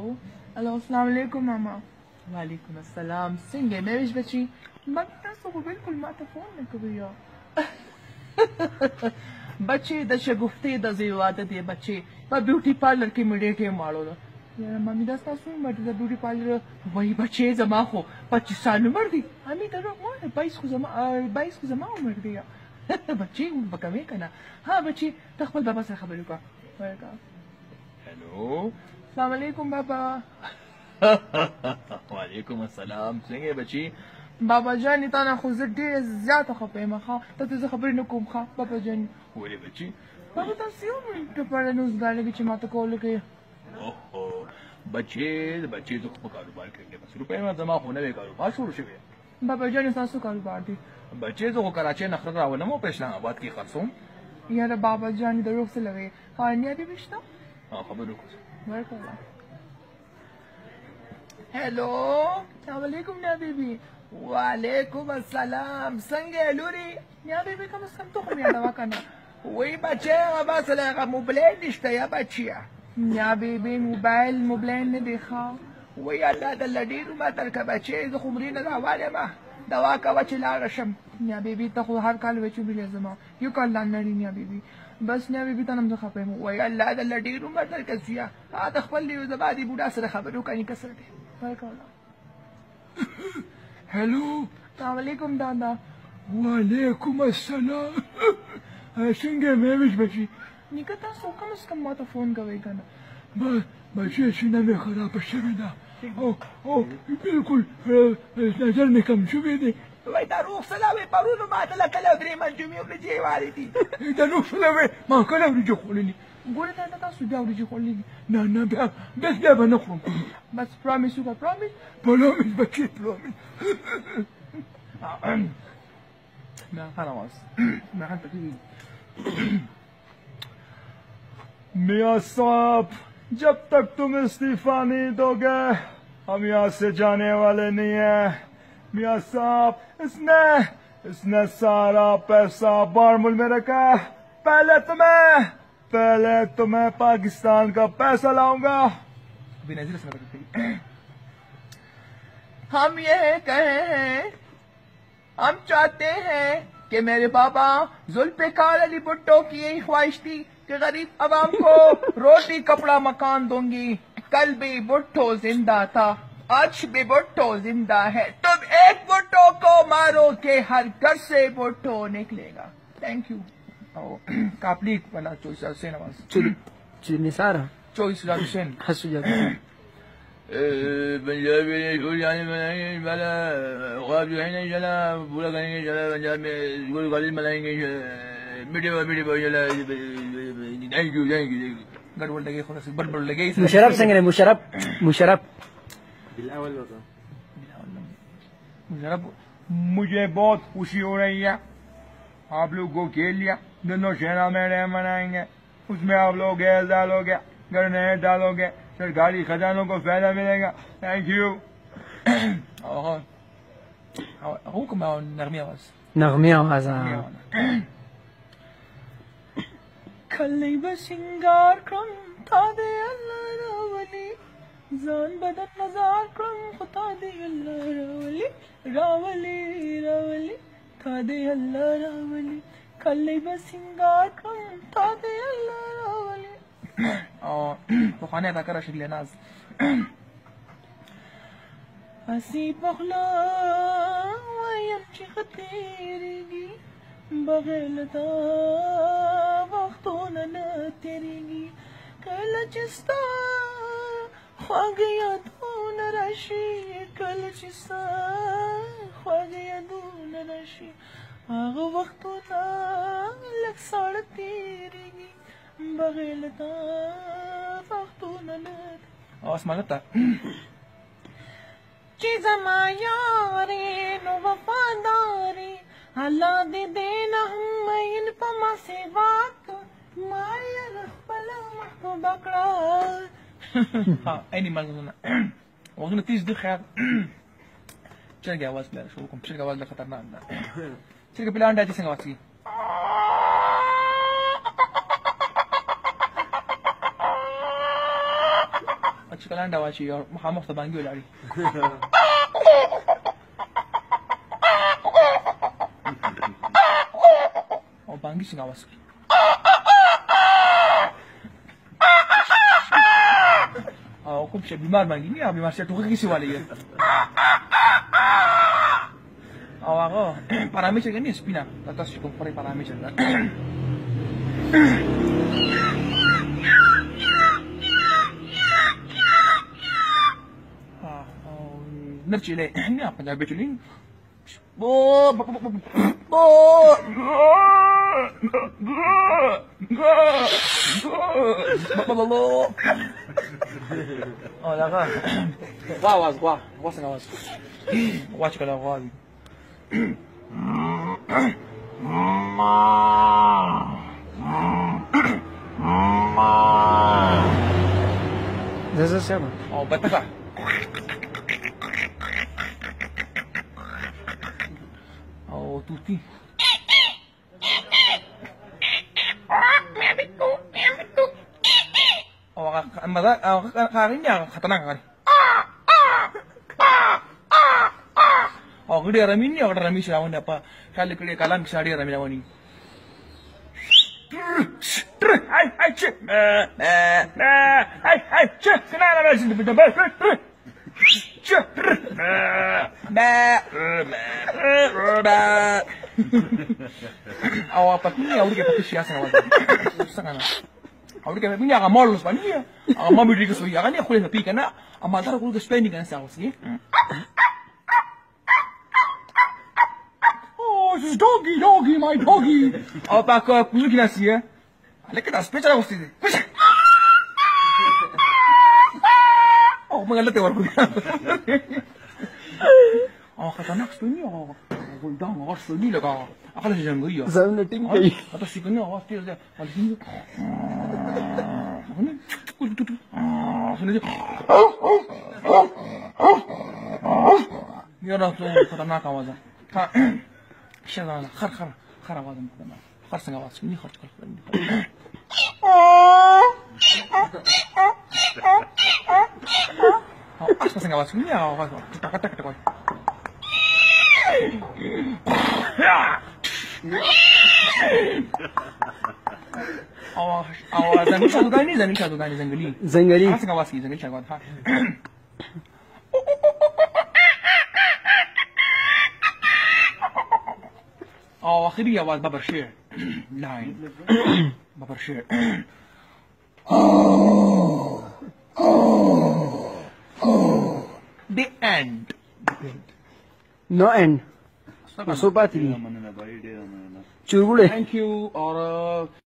हेलो अस्सलाम वालेकुम मामा वालेकुम अस्सलाम څنګه مې ویش بچي ما تاسو خو بالکل ما ته فون نه کوي یا بچي د شګفتې د زیواده دی بچي په بیوټي پارلر کې مې ډېر ماړو یا مامي دا تاسو مې د بیوټي پارلر وای بچي زما خو 25 سال عمر دی امي ته وای 22 خو زما عمر دی بچي وبکوي کنه ها بچي ته خپل بابا سره خبرې وکړه हेलो السلام علیکم بابا वालेकुम अस्सलाम څنګه بچی بابا جان تا نه خو زه ډېر زیاته خفه یم ښه ته زه خبرې نه کوم ښه بابا جان ولې بچی بابا تاسو یو منټ په نوز غاړه چې ماته کول کوي اوه بچی تو په کاروبار کې بس روپے ما زما خو نه کاروبار شروع شوی بابا جان تاسو کاروبار دی بچی تو کراچي نه خبر راولم او پښنا آباد کې خرڅوم یاره بابا جان د روح سره وي خانیا دې بشتا خبر وکړه ورکړه हेलो अस्सलाम वालेकुम या बीबी वालेकुम अस्सलाम څنګه لوري یا بیبي کوم څه ته خو یا دوا کنه وای بچي ما سره موبایل نشته یا بچیا یا بیبي موبایل نه دی ښا وای الله د لډیرو ما تر کا بچي زه خو مرینه راواله ما دوا کا چې لاړ شم یا بیبي ته خو هر کال وچو بلی زما یو کال لاندې یا بیبي بس نه بیبي ته نم زه خپم وای الله د لډیرو ما تر کسیا دا خپل یو زبادي بوډا سره خبرو کوي کسر دی हेलो वालेकुम दादा वालेकुम अस्सलाम څنګه مې ویش بچي نیکه تاسو کوم څه ما ته فون کوي کنه بچي سینه مې خراب شوې ده او بالکل نظر مې کم شوې دی وای دا روح سلامي پرونو ما ته کله درې منجمې ورجې واري دي دا روح سلامي ما کله ورجې خولني ګوره دا تاسو بیا ورجې خولني نه بیا به نه خورم بس پرامیس وکړه پرامیس بچي پرامیس मैं खराब मैं मियाँ साहब जब तक तुम इस्तीफा नहीं दोगे हम यहाँ से जाने वाले नहीं हैं मियाँ साहब इसने सारा पैसा बारमूल में रखा पहले तुम्हें पाकिस्तान का पैसा लाऊंगा हम ये कहे हैं हम चाहते हैं कि मेरे बाबा जुल्फिकार अली भुट्टो की यही ख्वाहिश थी कि गरीब अवाम को रोटी कपड़ा मकान दूंगी कल भी भुट्टो जिंदा था आज भी भुट्टो जिंदा है तुम एक भुट्टो को मारो के हर घर से भुट्टो निकलेगा थैंक यू कापली वाला 24,000 हुसैन आवाज चुनी सारा 24,000 हुसैन हंसू जाता पंजाबी जाने वाला ख्वाब जो है ना चला पूरा करेंगे चला पंजाब में गोल गाली मनाएंगे मीठे चला थैंक यू गड़बड़ लगे थोड़ा सा बड़बड़ लगे मुशर्रफ सिंह ने मुशर्रफ मुशर्रफ मुझे बहुत खुशी हो रही है आप लोग को खेल लिया दोनों सेना में मनाएंगे उसमें आप लोग गैस डालोगे ग्रेनेड डालोगे सरकारी खजानों को फायदा मिलेगा थैंक यू हुक्म नगमी आवाज खल्ली बसिंगार क्रम था दे अल्लाह रावली जान बदन नजार क्रम खुदा दे अल्लाह रावली था दे अल्लाह रावली खल्ली बसिंगार क्रम था दे अल्लाह रावली پخوانی ذاکره شکل ناز اسی پخلا وایم چې ختیریږي بغیر دا وختونه نه تیریږي کله چې ستا خواږه یادونه راشي کله چې ستا خواږه یادونه راشي هغه وختونه لږ ساړه تیریږي بغیر دا وختونه نه اسمعنا چې زما یارې نو وفادارې الله دې دینا هم مین په ما سیوا ما یې خپل محبوبه کړه عيني مغزونه وغنى تيجي دي خير شرقة واز بلا شو بكم شرقة واز خطرناك ده شرقة بلا عندها تيسنغ واسي Achi kalan dawa chi or Muhammad tabangi ulari. Oh bangi singawas. Oh खूब से बीमार bangi ni बीमार से तो किसी वाले ये. Oh ako parameter kan ni spina. Tatas ko pare parameter kan. Nerchile, ni apa dah betuling? Oh, dah kan? Wah, sengawas. Wah, cakap dah wah. This is siapa? Oh, betul tak? Oh, tuti. Oh, karinya katanak kan. Oh, gede rami ni, orang rami silawan apa? Kali kalam bisa dia rami lawan ni. Hai, cek. Hai, cek. Kenapa ada sini betul? Cek. Awak apa ni? Awak kita siapa awak? Sangat. Awak kita punya agak malu sebenarnya. Agak malu diri kesui. Agak ni aku lihat tapi kerana amat aku lihat spending kan saya sih. Oh, this is doggy, my doggy. Awak aku ni kena sih. Lek kita spend cara mesti. Oh, mengalat orang. Oh, katanak spending awak. Goldang awak spending lega. Akal sih jangan gaya. Zaman tim kay. Atau sih kena awak tiada. Kalau sini. Mana? Sini je. Ni orang tu katanak awak. Siapa? Khar awak tu katanak. Khar sengaja awak sini khar cakap. Asal sengaja awak sini awak kata kau. Awak zangali Zangali. Asal awak sini zangali cakap. Oh, akhirnya awak babar share. Line. Babar share. The end. No end. Masuk pati. Curgule. Thank you. Or